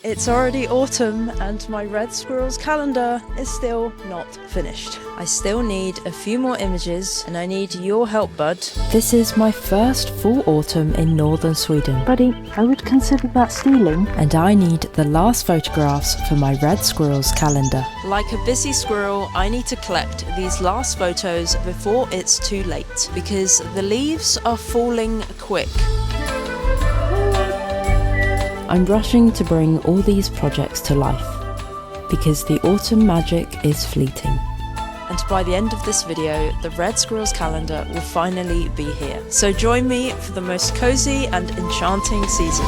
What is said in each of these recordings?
It's already autumn and my red squirrels calendar is still not finished. I still need a few more images and I need your help, bud. This is my first full autumn in northern Sweden. Buddy, I would consider that stealing. And I need the last photographs for my red squirrels calendar. Like a busy squirrel, I need to collect these last photos before it's too late because the leaves are falling quick. I'm rushing to bring all these projects to life because the autumn magic is fleeting. And by the end of this video, the Red Squirrels calendar will finally be here. So join me for the most cozy and enchanting season.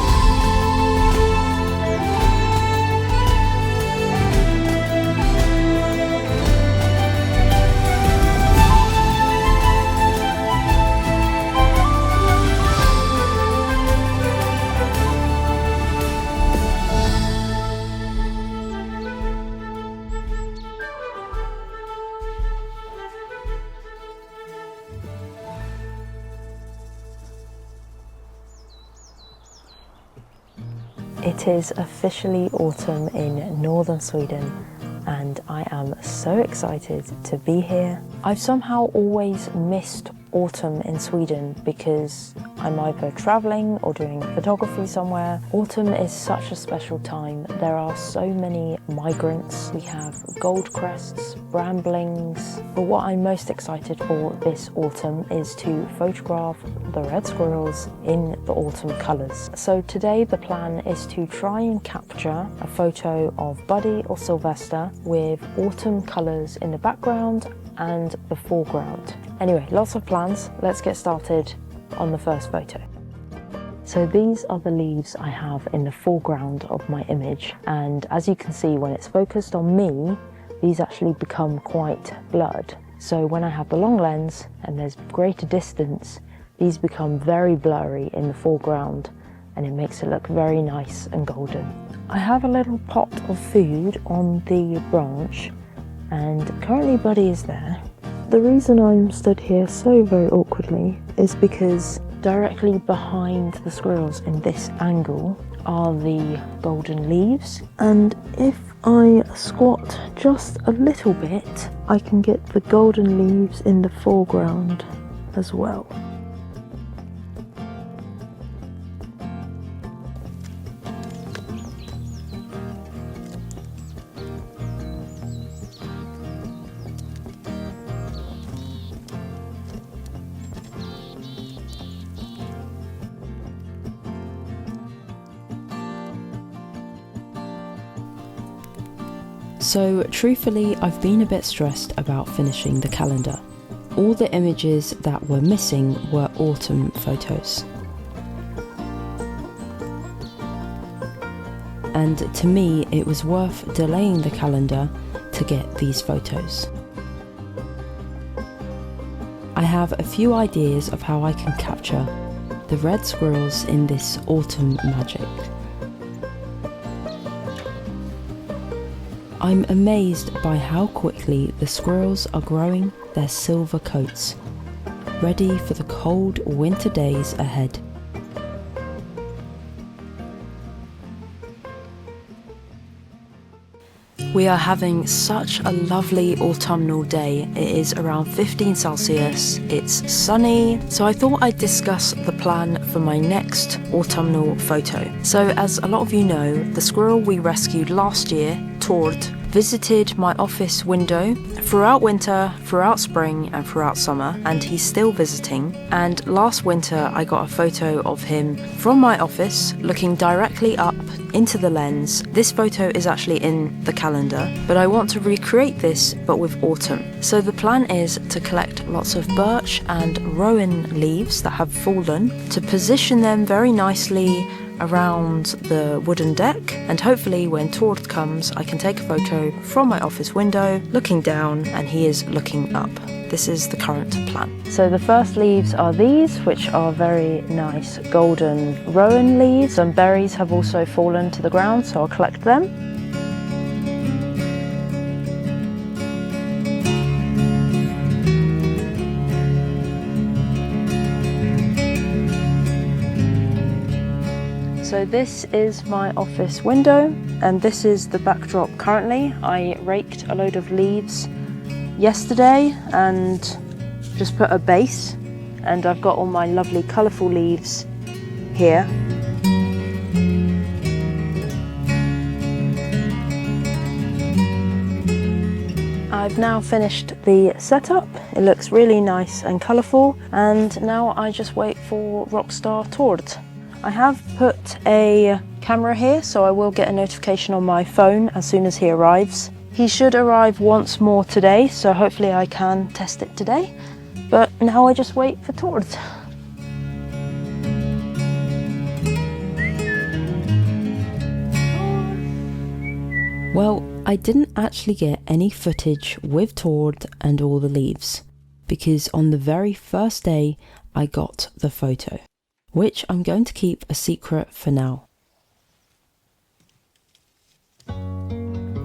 It is officially autumn in northern Sweden and I am so excited to be here. I've somehow always missed autumn in Sweden because I'm either travelling or doing photography somewhere. Autumn is such a special time. There are so many migrants. We have gold crests, bramblings. But what I'm most excited for this autumn is to photograph the red squirrels in the autumn colours. So today the plan is to try and capture a photo of Buddy or Sylvester with autumn colours in the background and the foreground. Anyway, lots of plans. Let's get started on the first photo. So these are the leaves I have in the foreground of my image, and as you can see, when it's focused on me, these actually become quite blurred. So when I have the long lens and there's greater distance, these become very blurry in the foreground and it makes it look very nice and golden. I have a little pot of food on the branch and currently Buddy is there. The reason I'm stood here so very awkwardly is because directly behind the squirrels in this angle are the golden leaves, and if I squat just a little bit I can get the golden leaves in the foreground as well. So truthfully, I've been a bit stressed about finishing the calendar. All the images that were missing were autumn photos. And to me, it was worth delaying the calendar to get these photos. I have a few ideas of how I can capture the red squirrels in this autumn magic. I'm amazed by how quickly the squirrels are growing their silver coats, ready for the cold winter days ahead. We are having such a lovely autumnal day. It is around 15 Celsius, it's sunny, so I thought I'd discuss the plan for my next autumnal photo. So as a lot of you know, the squirrel we rescued last year, Tord, visited my office window throughout winter, throughout spring and throughout summer, and he's still visiting. And last winter I got a photo of him from my office looking directly up into the lens. This photo is actually in the calendar, but I want to recreate this but with autumn. So the plan is to collect lots of birch and rowan leaves that have fallen, to position them very nicely around the wooden deck, and hopefully when Tord comes I can take a photo from my office window looking down and he is looking up. This is the current plan. So the first leaves are these, which are very nice golden rowan leaves. Some berries have also fallen to the ground, so I'll collect them. So this is my office window and this is the backdrop currently. I raked a load of leaves yesterday and just put a base, and I've got all my lovely colourful leaves here. I've now finished the setup. It looks really nice and colourful, and now I just wait for Rockstar Tord. I have put a camera here, so I will get a notification on my phone as soon as he arrives. He should arrive once more today, so hopefully I can test it today. But now I just wait for Tord. Well, I didn't actually get any footage with Tord and all the leaves, because on the very first day I got the photo, which I'm going to keep a secret for now.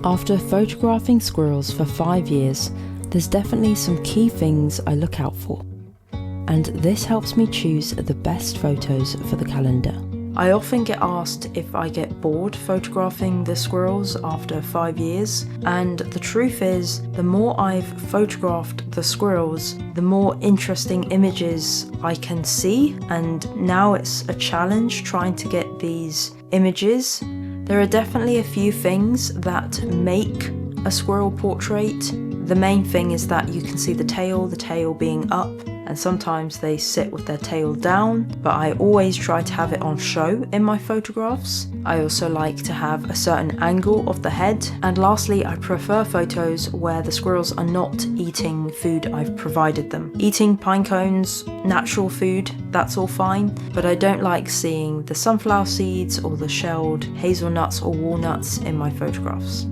After photographing squirrels for 5 years, there's definitely some key things I look out for, and this helps me choose the best photos for the calendar. I often get asked if I get bored photographing the squirrels after 5 years, and the truth is, the more I've photographed the squirrels, the more interesting images I can see, and now it's a challenge trying to get these images. There are definitely a few things that make a squirrel portrait. The main thing is that you can see the tail being up, and sometimes they sit with their tail down, but I always try to have it on show in my photographs. I also like to have a certain angle of the head, and lastly, I prefer photos where the squirrels are not eating food I've provided them. Eating pine cones, natural food, that's all fine, but I don't like seeing the sunflower seeds or the shelled hazelnuts or walnuts in my photographs.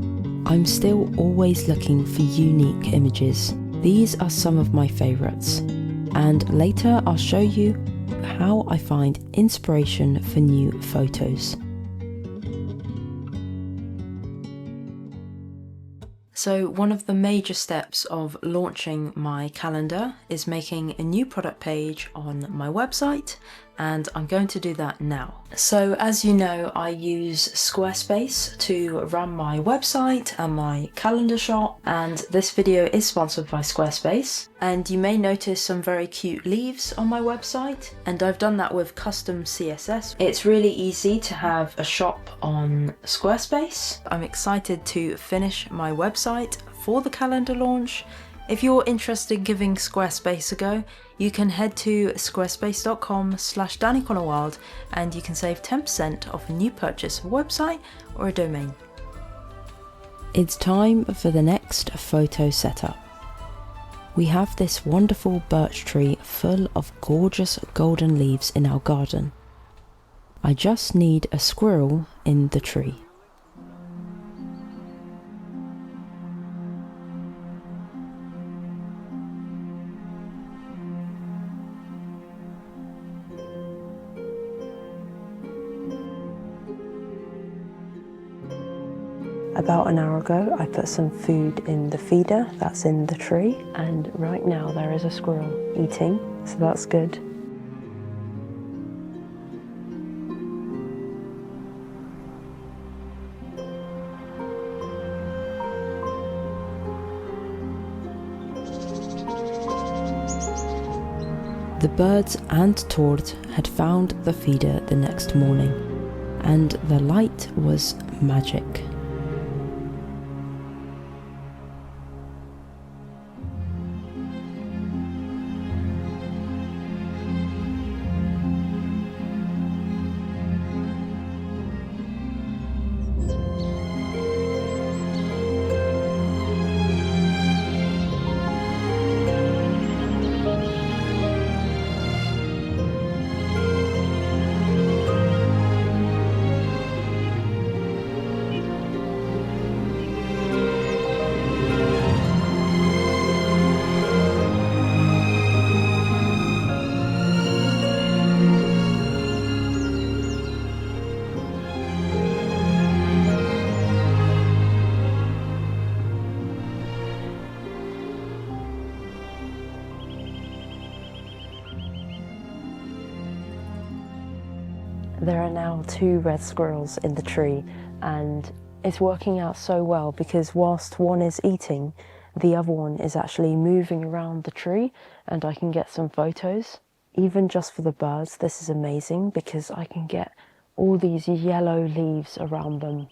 I'm still always looking for unique images. These are some of my favourites, and later I'll show you how I find inspiration for new photos. So one of the major steps of launching my calendar is making a new product page on my website, and I'm going to do that now. So as you know, I use Squarespace to run my website and my calendar shop, and this video is sponsored by Squarespace. And you may notice some very cute leaves on my website, and I've done that with custom CSS. It's really easy to have a shop on Squarespace. I'm excited to finish my website for the calendar launch. If you're interested in giving Squarespace a go, you can head to squarespace.com/daniconnorwild and you can save 10% off a new purchase of a website or a domain. It's time for the next photo setup. We have this wonderful birch tree full of gorgeous golden leaves in our garden. I just need a squirrel in the tree. About an hour ago, I put some food in the feeder that's in the tree, and right now there is a squirrel eating, so that's good. The birds and Tord had found the feeder the next morning, and the light was magic. There are now 2 red squirrels in the tree, and it's working out so well because whilst one is eating, the other one is actually moving around the tree, and I can get some photos. Even just for the birds, this is amazing because I can get all these yellow leaves around them.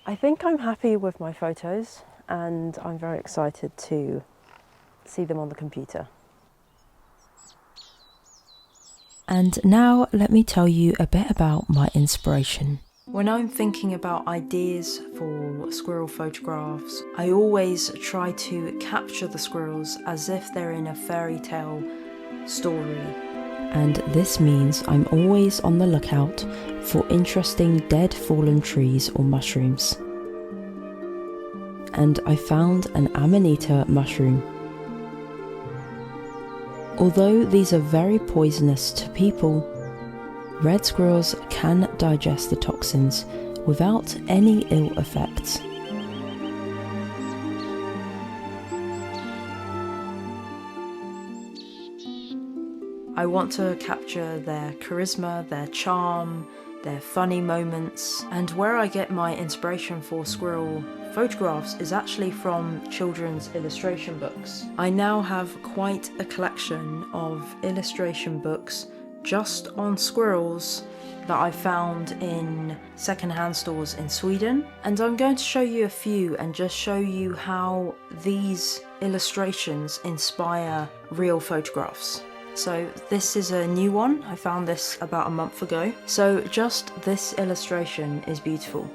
I think I'm happy with my photos, and I'm very excited to see them on the computer. And now let me tell you a bit about my inspiration. When I'm thinking about ideas for squirrel photographs, I always try to capture the squirrels as if they're in a fairy tale story. And this means I'm always on the lookout for interesting dead fallen trees or mushrooms. And I found an amanita mushroom. Although these are very poisonous to people, red squirrels can digest the toxins without any ill effects. I want to capture their charisma, their charm, their funny moments, and where I get my inspiration for squirrel photographs is actually from children's illustration books. I now have quite a collection of illustration books just on squirrels that I found in secondhand stores in Sweden, and I'm going to show you a few and just show you how these illustrations inspire real photographs. So this is a new one, I found this about a month ago. So just this illustration is beautiful.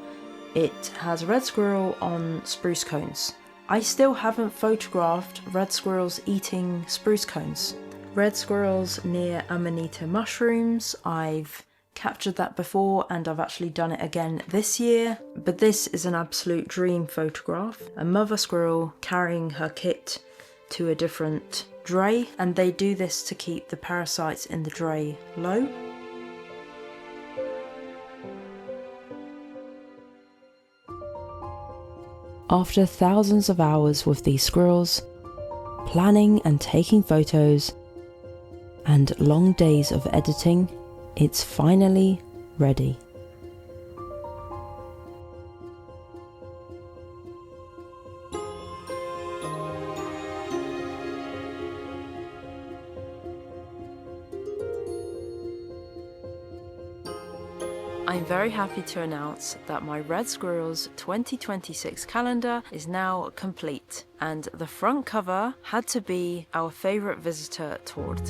It has red squirrel on spruce cones. I still haven't photographed red squirrels eating spruce cones. Red squirrels near amanita mushrooms, I've captured that before and I've actually done it again this year, but this is an absolute dream photograph. A mother squirrel carrying her kit to a different dray, and they do this to keep the parasites in the dray low. After thousands of hours with these squirrels, planning and taking photos, and long days of editing, it's finally ready. I'm very happy to announce that my Red Squirrels 2026 calendar is now complete, and the front cover had to be our favourite visitor, Tord.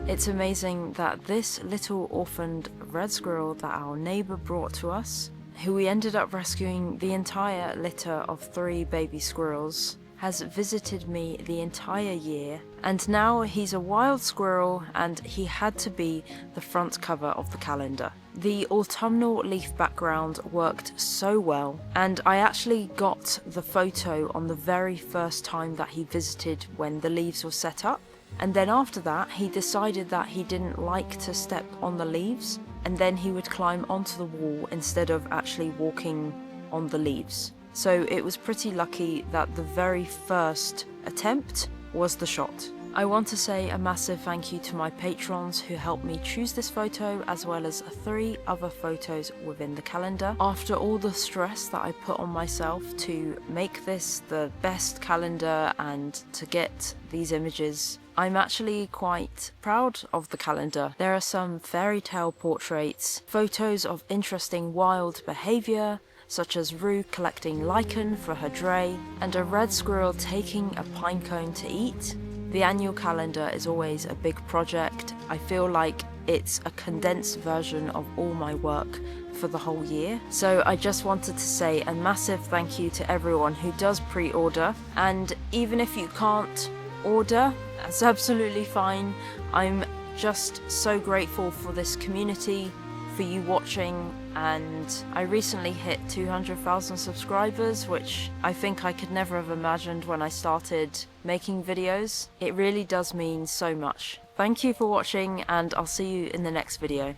It's amazing that this little orphaned red squirrel that our neighbour brought to us, who we ended up rescuing the entire litter of 3 baby squirrels, has visited me the entire year, and now he's a wild squirrel and he had to be the front cover of the calendar. The autumnal leaf background worked so well, and I actually got the photo on the very first time that he visited when the leaves were set up, and then after that he decided that he didn't like to step on the leaves, and then he would climb onto the wall instead of actually walking on the leaves. So it was pretty lucky that the very first attempt was the shot. I want to say a massive thank you to my patrons who helped me choose this photo, as well as 3 other photos within the calendar. After all the stress that I put on myself to make this the best calendar and to get these images, I'm actually quite proud of the calendar. There are some fairy tale portraits, photos of interesting wild behaviour, such as Rue collecting lichen for her dray, and a red squirrel taking a pine cone to eat. The annual calendar is always a big project. I feel like it's a condensed version of all my work for the whole year. So I just wanted to say a massive thank you to everyone who does pre-order, and even if you can't order, that's absolutely fine. I'm just so grateful for this community, for you watching, and I recently hit 200,000 subscribers, which I think I could never have imagined when I started making videos. It really does mean so much. Thank you for watching, and I'll see you in the next video.